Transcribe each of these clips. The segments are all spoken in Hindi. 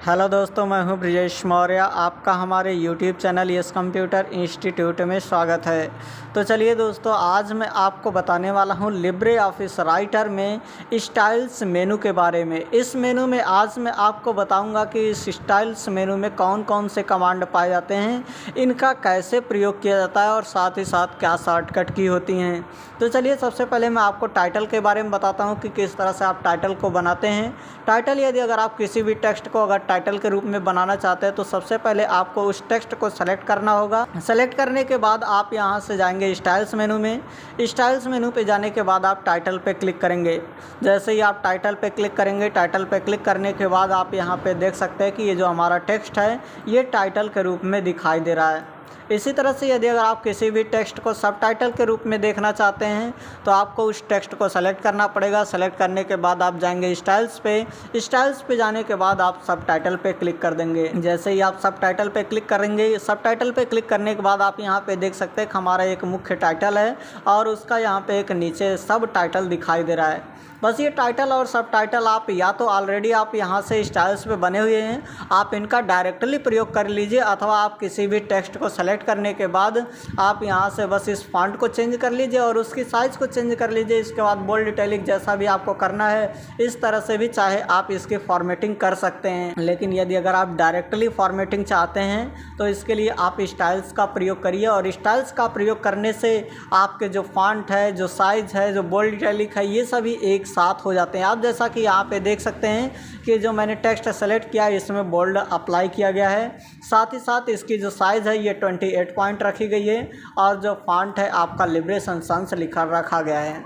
हेलो दोस्तों, मैं हूं ब्रिजेश मौर्य। आपका हमारे YouTube channel yes computer institute में स्वागत है। तो चलिए दोस्तों, आज मैं आपको बताने वाला हूं लिब्रे ऑफिस राइटर में स्टाइल्स मेनू के बारे में। इस मेनू में आज मैं आपको बताऊंगा कि इस स्टाइल्स मेनू में कौन कौन से कमांड पाए जाते हैं, इनका कैसे प्रयोग किया जाता है और साथ ही साथ क्या शॉर्टकट की होती हैं। तो चलिए, सबसे पहले मैं आपको टाइटल के बारे में बताता हूँ कि किस तरह से आप टाइटल को बनाते हैं। टाइटल यदि अगर आप किसी भी टेक्स्ट को अगर टाइटल के रूप में बनाना चाहते हैं तो सबसे पहले आपको उस टेक्स्ट को सेलेक्ट करना होगा। सेलेक्ट करने के बाद आप यहां से जाएंगे स्टाइल्स मेनू में। स्टाइल्स मेनू पे जाने के बाद आप टाइटल पे क्लिक करेंगे। जैसे ही आप टाइटल पे क्लिक करेंगे, टाइटल पे क्लिक करने के बाद आप यहां पे देख सकते हैं कि ये जो हमारा टेक्स्ट है ये टाइटल के रूप में दिखाई दे रहा है। इसी तरह से यदि अगर आप किसी भी टेक्स्ट को सब टाइटल के रूप में देखना चाहते हैं तो आपको उस टेक्स्ट को सेलेक्ट करना पड़ेगा। सेलेक्ट करने के बाद आप जाएंगे स्टाइल्स पे। स्टाइल्स पे जाने के बाद आप सब टाइटल पे क्लिक कर देंगे। जैसे ही आप सब टाइटल पे क्लिक करेंगे, सब टाइटल पे क्लिक करने के बाद आप यहाँ पे देख सकते हैं कि हमारा एक मुख्य टाइटल है और उसका यहाँ पे एक नीचे सब टाइटल दिखाई दे रहा है। बस ये टाइटल और सब टाइटल आप या तो ऑलरेडी आप यहाँ से स्टाइल्स पे बने हुए हैं, आप इनका डायरेक्टली प्रयोग कर लीजिए, अथवा आप किसी भी टेक्स्ट को सेलेक्ट करने के बाद आप यहाँ से बस इस फॉन्ट को चेंज कर लीजिए और उसकी साइज़ को चेंज कर लीजिए। इसके बाद बोल्ड, इटैलिक जैसा भी आपको करना है इस तरह से भी चाहे आप इसकी फॉर्मेटिंग कर सकते हैं। लेकिन यदि अगर आप डायरेक्टली फॉर्मेटिंग चाहते हैं तो इसके लिए आप स्टाइल्स का प्रयोग करिए। और स्टाइल्स का प्रयोग करने से आपके जो फॉन्ट है, जो साइज़ है, जो बोल्ड, इटैलिक है, ये सभी एक साथ हो जाते हैं। आप जैसा कि यहाँ पे देख सकते हैं कि जो मैंने टेक्स्ट सेलेक्ट किया है इसमें बोल्ड अप्लाई किया गया है। साथ ही साथ इसकी जो साइज़ है ये 28 पॉइंट रखी गई है और जो फॉन्ट है आपका लिब्रेशन सन्स लिखा रखा गया है।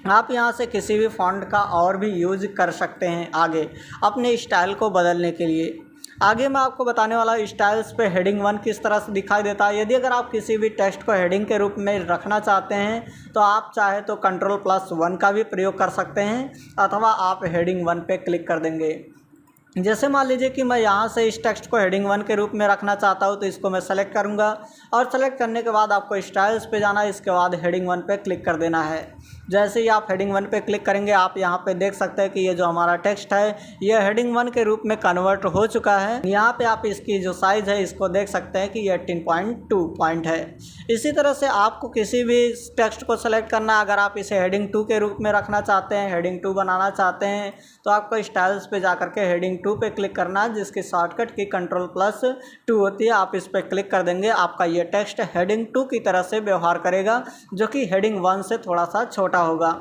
आप यहाँ से किसी भी फॉन्ट का और भी यूज कर सकते हैं आगे अपने स्टाइल को बदलने के लिए। आगे मैं आपको बताने वाला स्टाइल्स पे हेडिंग 1 किस तरह से दिखाई देता है। यदि अगर आप किसी भी टेक्स्ट को हेडिंग के रूप में रखना चाहते हैं तो आप चाहे तो Ctrl+1 का भी प्रयोग कर सकते हैं, अथवा आप हेडिंग 1 पे क्लिक कर देंगे। जैसे मान लीजिए कि मैं यहाँ से इस टेक्स्ट को हेडिंग 1 के रूप में रखना चाहता हूँ तो इसको मैं सेलेक्ट करूँगा और सेलेक्ट करने के बाद आपको स्टाइल्स पे जाना है। इसके बाद हेडिंग 1 पे क्लिक कर देना है। जैसे ही आप हेडिंग 1 पे क्लिक करेंगे आप यहाँ पे देख सकते हैं कि ये जो हमारा टेक्स्ट है ये हेडिंग 1 के रूप में कन्वर्ट हो चुका है। यहाँ पे आप इसकी जो साइज़ है इसको देख सकते हैं कि ये 18.2 पॉइंट है। इसी तरह से आपको किसी भी टेक्स्ट को सेलेक्ट करना है। अगर आप इसे हेडिंग 2 के रूप में रखना चाहते हैं, हेडिंग 2 बनाना चाहते हैं तो आपको स्टाइल्स पे जा करके हेडिंग 2 पे क्लिक करना है, जिसकी शॉर्टकट की Ctrl+2 होती है। आप इस पर क्लिक कर देंगे, आपका ये टेक्स्ट हेडिंग 2 की तरह से व्यवहार करेगा, जो कि हेडिंग 1 से थोड़ा सा छोटा होगा।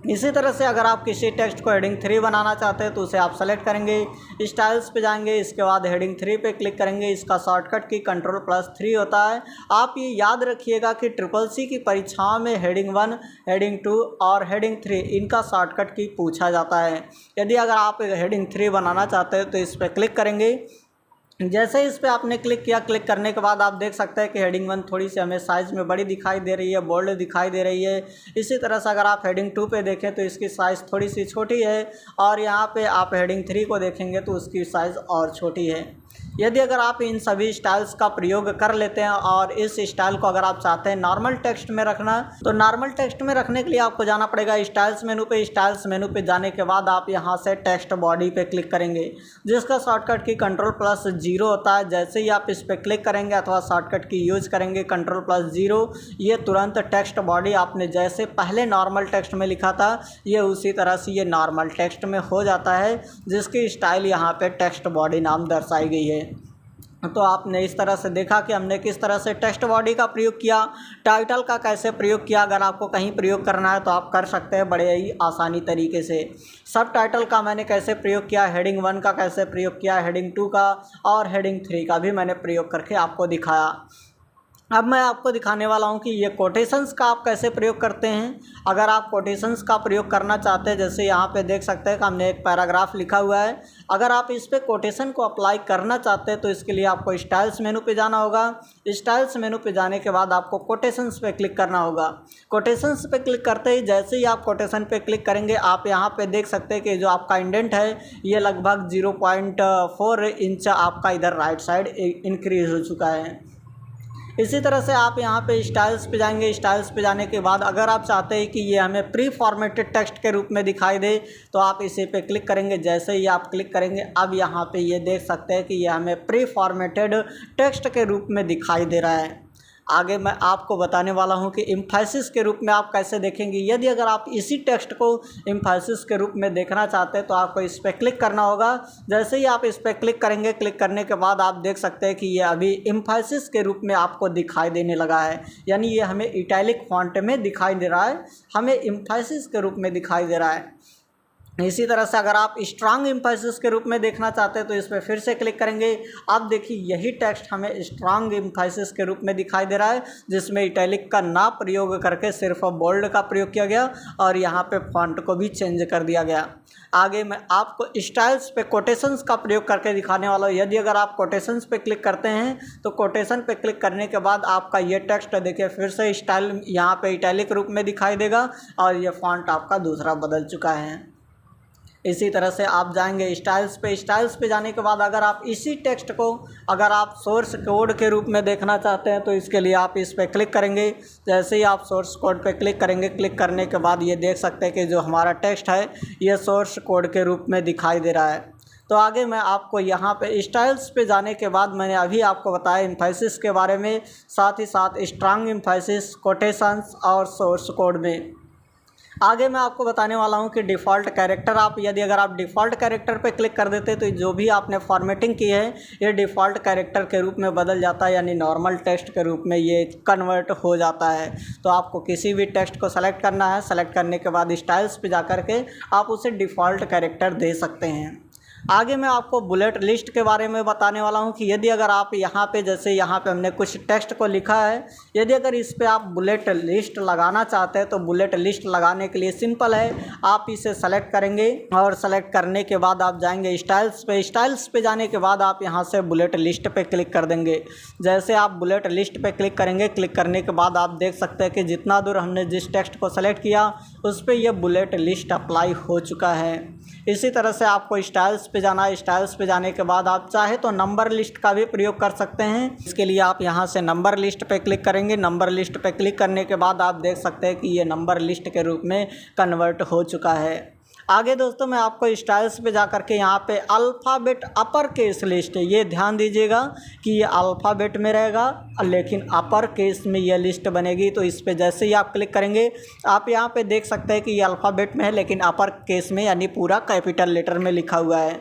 इसी तरह से अगर आप किसी टेक्स्ट को हेडिंग 3 बनाना चाहते हैं तो उसे आप सेलेक्ट करेंगे, स्टाइल्स पे जाएंगे, इसके बाद हेडिंग 3 पे क्लिक करेंगे। इसका शॉर्टकट की Ctrl+3 होता है। आप ये याद रखिएगा कि CCC की परीक्षाओं में हेडिंग 1, हेडिंग 2 और हेडिंग 3 इनका शॉर्टकट की पूछा जाता है। यदि अगर आप हेडिंग 3 बनाना चाहते हैं तो इस पर क्लिक करेंगे। जैसे इस पे आपने क्लिक किया, क्लिक करने के बाद आप देख सकते हैं कि हेडिंग 1 थोड़ी सी हमें साइज़ में बड़ी दिखाई दे रही है, बोल्ड दिखाई दे रही है। इसी तरह से अगर आप हेडिंग 2 पे देखें तो इसकी साइज़ थोड़ी सी छोटी है और यहाँ पे आप हेडिंग 3 को देखेंगे तो उसकी साइज़ और छोटी है। यदि अगर आप इन सभी स्टाइल्स का प्रयोग कर लेते हैं और इस स्टाइल को अगर आप चाहते हैं नॉर्मल टेक्स्ट में रखना, तो नॉर्मल टेक्स्ट में रखने के लिए आपको जाना पड़ेगा स्टाइल्स मेनू पे। स्टाइल्स मेनू पे जाने के बाद आप यहाँ से टेक्स्ट बॉडी पे क्लिक करेंगे, जिसका शॉर्टकट की Ctrl+0 होता है। जैसे ही आप इस पर क्लिक करेंगे अथवा शॉर्टकट की यूज करेंगे Ctrl+0, ये तुरंत टेक्स्ट बॉडी आपने जैसे पहले नॉर्मल टेक्स्ट में लिखा था ये उसी तरह से ये नॉर्मल टेक्स्ट में हो जाता है, जिसकी स्टाइल यहाँ पे टेक्स्ट बॉडी नाम दर्शाई गई है। तो आपने इस तरह से देखा कि हमने किस तरह से टेक्स्ट बॉडी का प्रयोग किया, टाइटल का कैसे प्रयोग किया। अगर आपको कहीं प्रयोग करना है तो आप कर सकते हैं बड़े ही आसानी तरीके से। सब टाइटल का मैंने कैसे प्रयोग किया, हेडिंग 1 का कैसे प्रयोग किया, हेडिंग 2 का और हेडिंग 3 का भी मैंने प्रयोग करके आपको दिखाया। अब मैं आपको दिखाने वाला हूं कि ये कोटेशंस का आप कैसे प्रयोग करते हैं। अगर आप कोटेशंस का प्रयोग करना चाहते हैं, जैसे यहाँ पे देख सकते हैं कि हमने एक पैराग्राफ लिखा हुआ है, अगर आप इस पे कोटेशन को अप्लाई करना चाहते हैं तो इसके लिए आपको स्टाइल्स मेनू पे जाना होगा। स्टाइल्स मेनू पे जाने के बाद आपको कोटेशंस पे क्लिक करना होगा। कोटेशंस पे क्लिक करते ही जैसे ही आप कोटेशन पे क्लिक करेंगे आप यहाँ पे देख सकते हैं कि जो आपका इंडेंट है ये लगभग 0.4 इंच आपका इधर राइट साइड इंक्रीज हो चुका है। इसी तरह से आप यहाँ पे स्टाइल्स पे जाएंगे। स्टाइल्स पे जाने के बाद अगर आप चाहते हैं कि ये हमें प्री फॉर्मेटेड टेक्स्ट के रूप में दिखाई दे तो आप इसी पे क्लिक करेंगे। जैसे ही आप क्लिक करेंगे अब यहाँ पे ये देख सकते हैं कि ये हमें प्री फॉर्मेटेड टेक्स्ट के रूप में दिखाई दे रहा है। आगे मैं आपको बताने वाला हूं कि एम्फेसिस के रूप में आप कैसे देखेंगे। यदि अगर आप इसी टेक्स्ट को एम्फेसिस के रूप में देखना चाहते हैं तो आपको इस पर क्लिक करना होगा। जैसे ही आप इस पर क्लिक करेंगे, क्लिक करने के बाद आप देख सकते हैं कि ये अभी एम्फेसिस के रूप में आपको दिखाई देने लगा है, यानी ये हमें इटैलिक फॉन्ट में दिखाई दे रहा है, हमें एम्फेसिस के रूप में दिखाई दे रहा है। इसी तरह से अगर आप स्ट्रांग एम्फेसिस के रूप में देखना चाहते हैं तो इस पर फिर से क्लिक करेंगे। आप देखिए यही टेक्स्ट हमें स्ट्रांग एम्फेसिस के रूप में दिखाई दे रहा है, जिसमें इटैलिक का ना प्रयोग करके सिर्फ बोल्ड का प्रयोग किया गया और यहाँ पे फॉन्ट को भी चेंज कर दिया गया। आगे मैं आपको स्टाइल्स पे कोटेशंस का प्रयोग करके दिखाने वाला हूँ। यदि अगर आप कोटेशंस पे क्लिक करते हैं तो कोटेशन पे क्लिक करने के बाद आपका ये टेक्स्ट देखिए फिर से स्टाइल यहाँ पे इटैलिक रूप में दिखाई देगा और ये फॉन्ट आपका दूसरा बदल चुका है। इसी तरह से आप जाएंगे स्टाइल्स पे। स्टाइल्स पे जाने के बाद अगर आप इसी टेक्स्ट को अगर आप सोर्स कोड के रूप में देखना चाहते हैं तो इसके लिए आप इस पर क्लिक करेंगे। जैसे ही आप सोर्स कोड पे क्लिक करेंगे, क्लिक करने के बाद ये देख सकते हैं कि जो हमारा टेक्स्ट है ये सोर्स कोड के रूप में दिखाई दे रहा है। तो आगे मैं आपको यहाँ पे स्टाइल्स पे जाने के बाद मैंने अभी आपको बताया एम्फेसिस के बारे में, साथ ही साथ स्ट्रांग एम्फेसिस, कोटेशंस और सोर्स कोड में। आगे मैं आपको बताने वाला हूं कि डिफ़ॉल्ट कैरेक्टर, आप यदि अगर आप डिफ़ॉल्ट कैरेक्टर पे क्लिक कर देते तो जो भी आपने फॉर्मेटिंग की है ये डिफ़ॉल्ट कैरेक्टर के रूप में बदल जाता है, यानी नॉर्मल टेक्स्ट के रूप में ये कन्वर्ट हो जाता है। तो आपको किसी भी टेक्स्ट को सेलेक्ट करना है, सेलेक्ट करने के बाद स्टाइल्स पे जा कर के आप उसे डिफ़ॉल्ट कैरेक्टर दे सकते हैं। आगे मैं आपको बुलेट लिस्ट के बारे में बताने वाला हूं कि यदि अगर आप यहाँ पे जैसे यहाँ पे हमने कुछ टेक्स्ट को लिखा है, यदि अगर इस पे आप बुलेट लिस्ट लगाना चाहते हैं तो बुलेट लिस्ट लगाने के लिए सिंपल है, आप इसे सेलेक्ट करेंगे और सेलेक्ट करने के बाद आप जाएंगे स्टाइल्स पे। स्टाइल्स पे जाने के बाद आप यहाँ से बुलेट लिस्ट पे क्लिक कर देंगे। जैसे आप बुलेट लिस्ट पे क्लिक करेंगे, क्लिक करने के बाद आप देख सकते हैं कि जितना दूर हमने जिस टेक्स्ट को सेलेक्ट किया उस पर यह बुलेट लिस्ट अप्लाई हो चुका है। इसी तरह से आपको स्टाइल्स पे जाना है। स्टाइल्स पे जाने के बाद आप चाहे तो नंबर लिस्ट का भी प्रयोग कर सकते हैं। इसके लिए आप यहाँ से नंबर लिस्ट पे क्लिक करेंगे। नंबर लिस्ट पे क्लिक करने के बाद आप देख सकते हैं कि ये नंबर लिस्ट के रूप में कन्वर्ट हो चुका है। आगे दोस्तों मैं आपको स्टाइल्स पे जा कर के यहाँ पे अल्फ़ाबेट अपर केस लिस्ट है, ये ध्यान दीजिएगा कि ये अल्फ़ाबेट में रहेगा लेकिन अपर केस में ये लिस्ट बनेगी। तो इस पे जैसे ही आप क्लिक करेंगे आप यहाँ पे देख सकते हैं कि ये अल्फ़ाबेट में है लेकिन अपर केस में, यानी पूरा कैपिटल लेटर में लिखा हुआ है।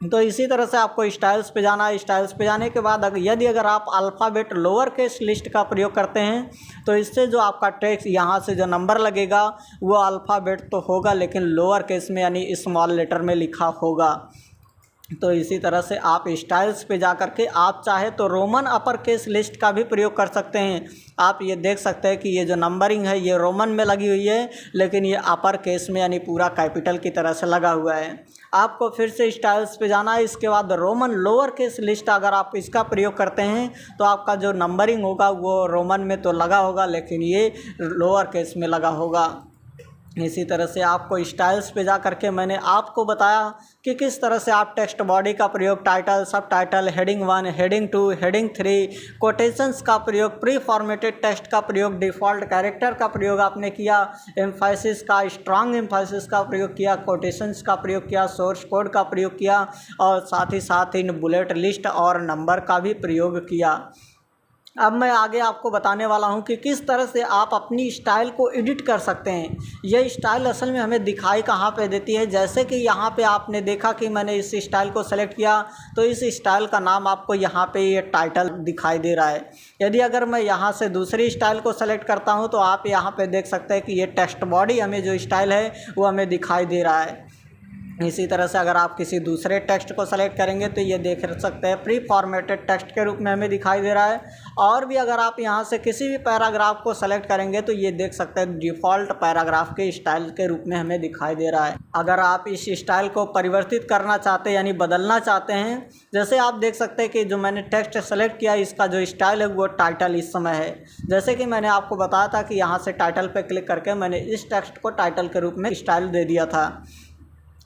तो इसी तरह से आपको स्टाइल्स पे जाना है। स्टाइल्स पे जाने के बाद यदि अगर आप अल्फ़ाबेट लोअर केस लिस्ट का प्रयोग करते हैं तो इससे जो आपका टेक्स्ट यहाँ से जो नंबर लगेगा वो अल्फ़ाबेट तो होगा लेकिन लोअर केस में यानी स्मॉल लेटर में लिखा होगा। तो इसी तरह से आप स्टाइल्स पे जा कर के आप चाहे तो रोमन अपर केस लिस्ट का भी प्रयोग कर सकते हैं। आप ये देख सकते हैं कि ये जो नंबरिंग है ये रोमन में लगी हुई है लेकिन ये अपर केस में यानी पूरा कैपिटल की तरह से लगा हुआ है। आपको फिर से स्टाइल्स पे जाना है। इसके बाद रोमन लोअर केस लिस्ट अगर आप इसका प्रयोग करते हैं तो आपका जो नंबरिंग होगा वो रोमन में तो लगा होगा लेकिन ये लोअर केस में लगा होगा। इसी तरह से आपको स्टाइल्स पे जा करके मैंने आपको बताया कि किस तरह से आप टेक्स्ट बॉडी का प्रयोग, टाइटल, सब title, heading 1, heading 2, heading 3, quotations का प्रयोग, प्री फॉर्मेटेड टेक्स्ट का प्रयोग, डिफ़ॉल्ट कैरेक्टर का प्रयोग आपने किया, एम्फेसिस का, स्ट्रांग एम्फेसिस का प्रयोग किया, कोटेशंस का प्रयोग किया, सोर्स कोड का प्रयोग किया और साथ ही साथ इन बुलेट लिस्ट और नंबर का भी प्रयोग किया। अब मैं आगे आपको बताने वाला हूं कि किस तरह से आप अपनी स्टाइल को एडिट कर सकते हैं। यह स्टाइल असल में हमें दिखाई कहाँ पे देती है, जैसे कि यहाँ पे आपने देखा कि मैंने इस स्टाइल को सेलेक्ट किया तो इस स्टाइल का नाम आपको यहाँ पे ये टाइटल दिखाई दे रहा है। यदि अगर मैं यहाँ से दूसरी स्टाइल को सेलेक्ट करता हूँ तो आप यहाँ पे देख सकते हैं कि ये टेक्स्ट बॉडी हमें जो स्टाइल है वो हमें दिखाई दे रहा है। इसी तरह से अगर आप किसी दूसरे टेक्स्ट को सेलेक्ट करेंगे तो ये देख सकते हैं प्री फॉर्मेटेड टेक्स्ट के रूप में हमें दिखाई दे रहा है। और भी अगर आप यहाँ से किसी भी पैराग्राफ को सेलेक्ट करेंगे तो ये देख सकते हैं डिफ़ॉल्ट पैराग्राफ के स्टाइल के रूप में हमें दिखाई दे रहा है। अगर आप इस स्टाइल को परिवर्तित करना चाहते हैं यानी बदलना चाहते हैं, जैसे आप देख सकते हैं कि जो मैंने टेक्स्ट सेलेक्ट किया इसका जो स्टाइल है वो टाइटल इस समय है। जैसे कि मैंने आपको बताया था कि यहाँ से टाइटल पर क्लिक करके मैंने इस टेक्स्ट को टाइटल के रूप में स्टाइल दे दिया था।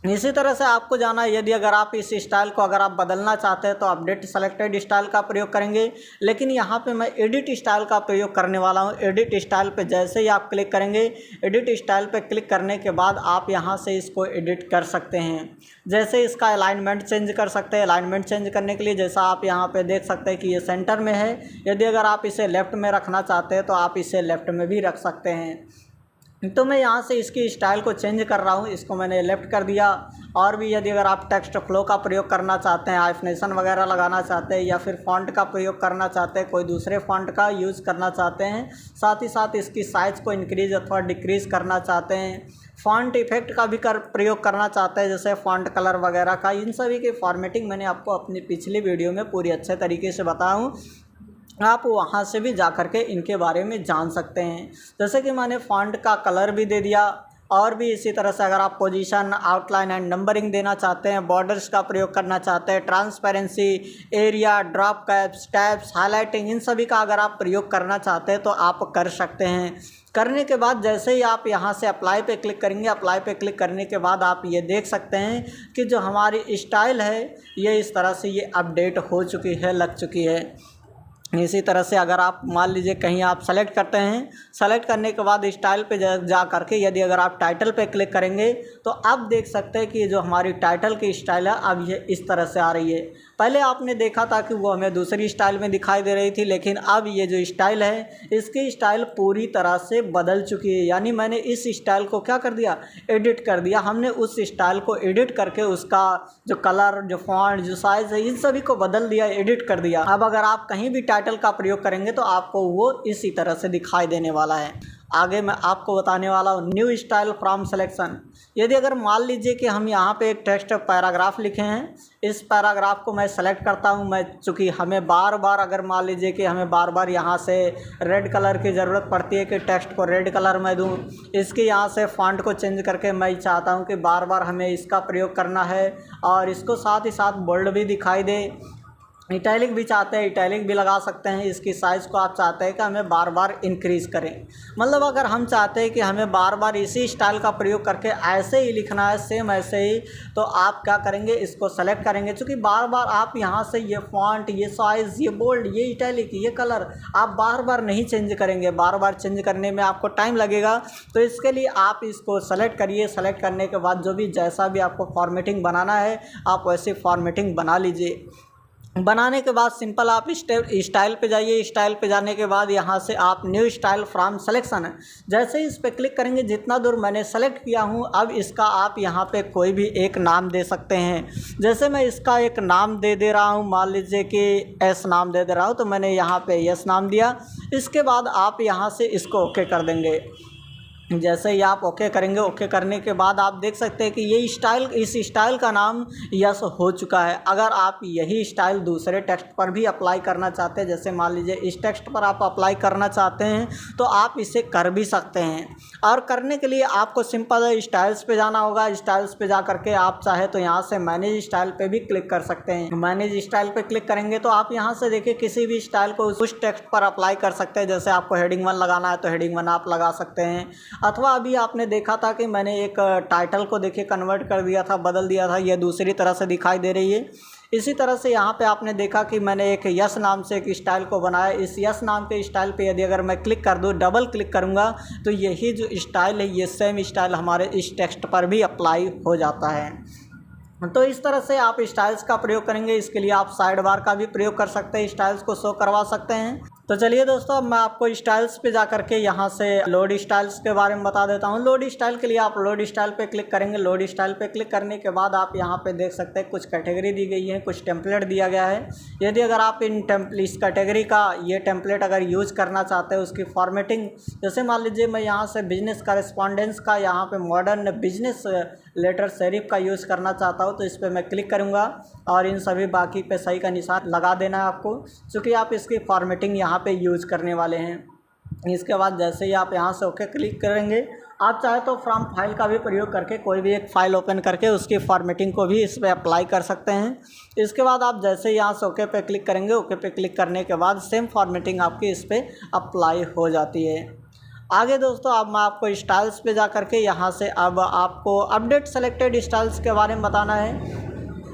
इसी तरह से आपको जाना है, यदि अगर आप इस स्टाइल को अगर आप बदलना चाहते हैं तो अपडेट सेलेक्टेड स्टाइल का प्रयोग करेंगे। लेकिन यहाँ पे मैं एडिट स्टाइल का प्रयोग करने वाला हूँ। एडिट स्टाइल पे जैसे ही आप क्लिक करेंगे, एडिट स्टाइल पे क्लिक करने के बाद आप यहाँ से इसको एडिट कर सकते हैं। जैसे इसका अलाइनमेंट चेंज कर सकते हैं। अलाइनमेंट चेंज करने के लिए जैसा आप यहाँ पर देख सकते हैं कि ये सेंटर में है, यदि अगर आप इसे लेफ़्ट में रखना चाहते हैं तो आप इसे लेफ़्ट में भी रख सकते हैं। तो मैं यहाँ से इसकी स्टाइल को चेंज कर रहा हूँ, इसको मैंने लेफ़्ट कर दिया। और भी यदि अगर आप टेक्स्ट फ्लो का प्रयोग करना चाहते हैं, हाइफनेशन वगैरह लगाना चाहते हैं, या फिर फ़ॉन्ट का प्रयोग करना चाहते हैं, कोई दूसरे फ़ॉन्ट का यूज़ करना चाहते हैं, साथ ही साथ इसकी साइज़ को इंक्रीज़ अथवा डिक्रीज़ करना चाहते हैं, फ़ॉन्ट इफेक्ट का भी प्रयोग करना चाहते हैं, जैसे फ़ॉन्ट कलर वगैरह का, इन सभी की फॉर्मेटिंग मैंने आपको अपनी पिछली वीडियो में पूरी अच्छे तरीके से बताया हूँ। आप वहाँ से भी जा कर के इनके बारे में जान सकते हैं। जैसे कि मैंने फ़ॉन्ट का कलर भी दे दिया। और भी इसी तरह से अगर आप पोजीशन, आउटलाइन एंड नंबरिंग देना चाहते हैं, बॉर्डर्स का प्रयोग करना चाहते हैं, transparency, area, drop caps, tabs, highlighting, इन सभी का अगर आप प्रयोग करना चाहते हैं तो आप कर सकते हैं। करने के बाद जैसे ही आप यहाँ से अप्लाई पे क्लिक करेंगे, अप्लाई पे क्लिक करने के बाद आप ये देख सकते हैं कि जो हमारी स्टाइल है ये इस तरह से ये अपडेट हो चुकी है, लग चुकी है। इसी तरह से अगर आप मान लीजिए कहीं आप सेलेक्ट करते हैं, सेलेक्ट करने के बाद स्टाइल पे जा करके यदि अगर आप टाइटल पे क्लिक करेंगे तो आप देख सकते हैं कि जो हमारी टाइटल की स्टाइल है अब ये इस तरह से आ रही है। पहले आपने देखा था कि वो हमें दूसरी स्टाइल में दिखाई दे रही थी, लेकिन अब ये जो स्टाइल है इसकी स्टाइल पूरी तरह से बदल चुकी है। यानी मैंने इस स्टाइल को क्या कर दिया, एडिट कर दिया। हमने उस स्टाइल को एडिट करके उसका जो कलर, जो फॉन्ट, जो साइज़ है, इन सभी को बदल दिया, एडिट कर दिया। अब अगर आप कहीं भी टाइटल का प्रयोग करेंगे तो आपको वो इसी तरह से दिखाई देने वाला है। आगे मैं आपको बताने वाला हूँ न्यू स्टाइल फ्रॉम सिलेक्शन। यदि अगर मान लीजिए कि हम यहाँ पे एक टेक्स्ट पैराग्राफ लिखे हैं, इस पैराग्राफ को मैं सेलेक्ट करता हूँ। मैं चूँकि हमें बार बार अगर मान लीजिए कि हमें बार बार यहाँ से रेड कलर की ज़रूरत पड़ती है कि टेक्स्ट को रेड कलर में दूँ, इसके यहाँ से फ़ॉन्ट को चेंज करके मैं चाहता हूँ कि बार बार हमें इसका प्रयोग करना है और इसको साथ ही साथ बोल्ड भी दिखाई दे। इटैलिक भी चाहते हैं, इटैलिक भी लगा सकते हैं। इसकी साइज़ को आप चाहते हैं कि हमें बार बार इंक्रीज़ करें, मतलब अगर हम चाहते हैं कि हमें बार बार इसी स्टाइल का प्रयोग करके ऐसे ही लिखना है, सेम ऐसे ही, तो आप क्या करेंगे, इसको सेलेक्ट करेंगे। क्योंकि बार बार आप यहाँ से ये फ़ॉन्ट, ये साइज़, ये बोल्ड, ये इटैलिक, ये कलर आप बार बार नहीं चेंज करेंगे। बार बार चेंज करने में आपको टाइम लगेगा। तो इसके लिए आप इसको सेलेक्ट करिए। सेलेक्ट करने के बाद जो भी जैसा भी आपको फॉर्मेटिंग बनाना है आप वैसे फॉर्मेटिंग बना लीजिए। बनाने के बाद सिंपल आप स्टाइल पे जाइए। स्टाइल पे जाने के बाद यहाँ से आप न्यू स्टाइल फ्रॉम सिलेक्शन है, जैसे ही इस पर क्लिक करेंगे, जितना दूर मैंने सेलेक्ट किया हूँ, अब इसका आप यहाँ पे कोई भी एक नाम दे सकते हैं। जैसे मैं इसका एक नाम दे रहा हूँ, मान लीजिए कि एस नाम दे रहा हूँ, तो मैंने यहाँ पे यस नाम दिया। इसके बाद आप यहाँ से इसको ओके कर देंगे। जैसे ही आप ओके करेंगे, ओके करने के बाद आप देख सकते हैं कि ये स्टाइल, इस स्टाइल का नाम यस हो चुका है। अगर आप यही स्टाइल दूसरे टेक्स्ट पर भी अप्लाई करना चाहते हैं, जैसे मान लीजिए इस टेक्स्ट पर आप अप्लाई करना चाहते हैं, तो आप इसे कर भी सकते हैं। और करने के लिए आपको सिंपल स्टाइल्स पे जाना होगा। स्टाइल्स पे जा करके आप चाहे तो यहाँ से मैनेज स्टाइल पे भी क्लिक कर सकते हैं। मैनेज स्टाइल पे क्लिक करेंगे तो आप यहाँ से देखिए किसी भी स्टाइल को उस टेक्स्ट पर अप्लाई कर सकते हैं। जैसे आपको हेडिंग 1 लगाना है तो हेडिंग 1 आप लगा सकते हैं। अथवा अभी आपने देखा था कि मैंने एक टाइटल को देखिए कन्वर्ट कर दिया था, बदल दिया था, ये दूसरी तरह से दिखाई दे रही है। इसी तरह से यहाँ पे आपने देखा कि मैंने एक यस नाम से एक स्टाइल को बनाया। इस यस नाम के स्टाइल पे यदि अगर मैं क्लिक कर दूँ, डबल क्लिक करूँगा, तो यही जो स्टाइल है ये सेम स्टाइल हमारे इस टेक्स्ट पर भी अप्लाई हो जाता है। तो इस तरह से आप स्टाइल्स का प्रयोग करेंगे। इसके लिए आप साइड बार का भी प्रयोग कर सकते हैं, स्टाइल्स को शो करवा सकते हैं। तो चलिए दोस्तों, अब मैं आपको स्टाइल्स पे जा करके यहाँ से लोड स्टाइल्स के बारे में बता देता हूँ। लोड स्टाइल के लिए आप लोड स्टाइल पे क्लिक करेंगे। लोड स्टाइल पे क्लिक करने के बाद आप यहाँ पे देख सकते हैं कुछ कैटेगरी दी गई है, कुछ टेम्पलेट दिया गया है। यदि अगर आप इस कैटेगरी का ये टेम्पलेट अगर यूज़ करना चाहते हैं, उसकी फॉर्मेटिंग, जैसे मान लीजिए मैं यहाँ से बिजनेस करेस्पॉन्डेंस का, यहाँ पे मॉडर्न बिजनेस लेटर सेरिफ का यूज़ करना चाहता हूँ, तो इस पर मैं क्लिक करूँगा और इन सभी बाकी पे सही का निशान लगा देना है आपको, क्योंकि आप इसकी फॉर्मेटिंग यहाँ पे यूज़ करने वाले हैं। इसके बाद जैसे ही आप यहाँ से ओके क्लिक करेंगे, आप चाहे तो फ्रॉम फाइल का भी प्रयोग करके कोई भी एक फ़ाइल ओपन करके उसकी फॉर्मेटिंग को भी इस पर अप्लाई कर सकते हैं। इसके बाद आप जैसे ही यहाँ से ओके पे क्लिक करेंगे, ओके पे क्लिक करने के बाद सेम फॉर्मेटिंग आपकी इस पर अप्लाई हो जाती है। आगे दोस्तों अब मैं आपको स्टाइल्स पे जा करके यहाँ से अब आपको अपडेट सेलेक्टेड स्टाइल्स के बारे में बताना है।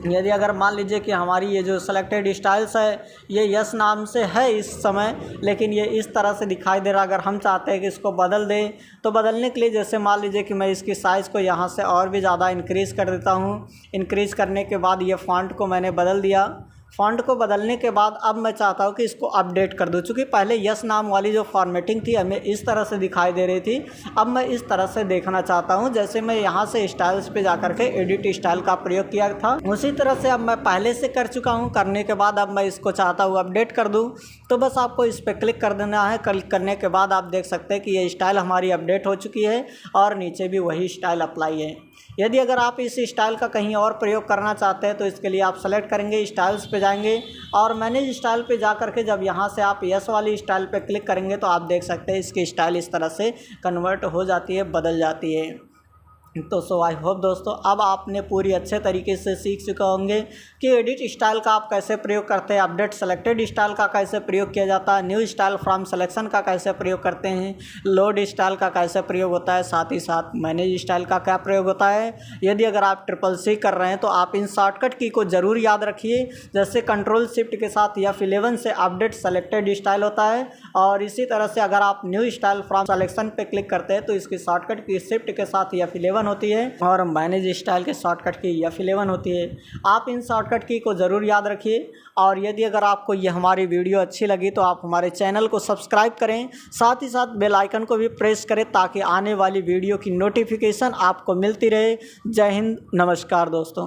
यदि अगर मान लीजिए कि हमारी ये जो सेलेक्टेड स्टाइल्स है ये यस नाम से है इस समय, लेकिन ये इस तरह से दिखाई दे रहा, अगर हम चाहते हैं कि इसको बदल दें तो बदलने के लिए जैसे मान लीजिए कि मैं इसकी साइज़ को यहाँ से और भी ज़्यादा इंक्रीज़ कर देता हूँ। इंक्रीज़ करने के बाद ये फ़ॉन्ट को मैंने बदल दिया। फ़ॉन्ट को बदलने के बाद अब मैं चाहता हूँ कि इसको अपडेट कर दूँ, चूँकि पहले यस नाम वाली जो फॉर्मेटिंग थी हमें इस तरह से दिखाई दे रही थी, अब मैं इस तरह से देखना चाहता हूँ। जैसे मैं यहाँ से स्टाइल्स पे जा कर के एडिट स्टाइल का प्रयोग किया था उसी तरह से अब मैं पहले से कर चुका हूँ। करने के बाद अब मैं इसको चाहता हूँ अपडेट कर दूँ, तो बस आपको इस पर क्लिक कर देना है। क्लिक करने के बाद आप देख सकते हैं कि ये स्टाइल हमारी अपडेट हो चुकी है और नीचे भी वही स्टाइल अप्लाई है। यदि अगर आप इस स्टाइल का कहीं और प्रयोग करना चाहते हैं तो इसके लिए आप सेलेक्ट करेंगे, स्टाइल्स पे जाएंगे और मैनेज स्टाइल पे जा करके जब यहाँ से आप यस वाली स्टाइल पे क्लिक करेंगे तो आप देख सकते हैं इसकी स्टाइल इस तरह से कन्वर्ट हो जाती है, बदल जाती है। तो सो आई होप दोस्तों अब आपने पूरी अच्छे तरीके से सीख चुके होंगे कि एडिट स्टाइल का आप कैसे प्रयोग करते हैं, अपडेट सेलेक्टेड स्टाइल का कैसे प्रयोग किया जाता है, न्यू स्टाइल फ्रॉम सिलेक्शन का कैसे प्रयोग करते हैं, लोड स्टाइल का कैसे प्रयोग होता है, साथ ही साथ मैनेज स्टाइल का क्या प्रयोग होता है। यदि अगर आप CCC कर रहे हैं तो आप इन शॉर्टकट की को ज़रूर याद रखिए। जैसे कंट्रोल शिफ्ट के साथ F11 से अपडेट सेलेक्टेड स्टाइल होता है और इसी तरह से अगर आप न्यू स्टाइल फ्रॉम सिलेक्शन पे क्लिक करते हैं तो इसकी शॉर्टकट की शिफ्ट के साथ F11 होती है और मैनेज स्टाइल के शॉर्टकट की F11 होती है। आप इन शॉर्टकट की को ज़रूर याद रखिए। और यदि अगर आपको ये हमारी वीडियो अच्छी लगी तो आप हमारे चैनल को सब्सक्राइब करें, साथ ही साथ बेल आइकन को भी प्रेस करें ताकि आने वाली वीडियो की नोटिफिकेशन आपको मिलती रहे। जय हिंद, नमस्कार दोस्तों।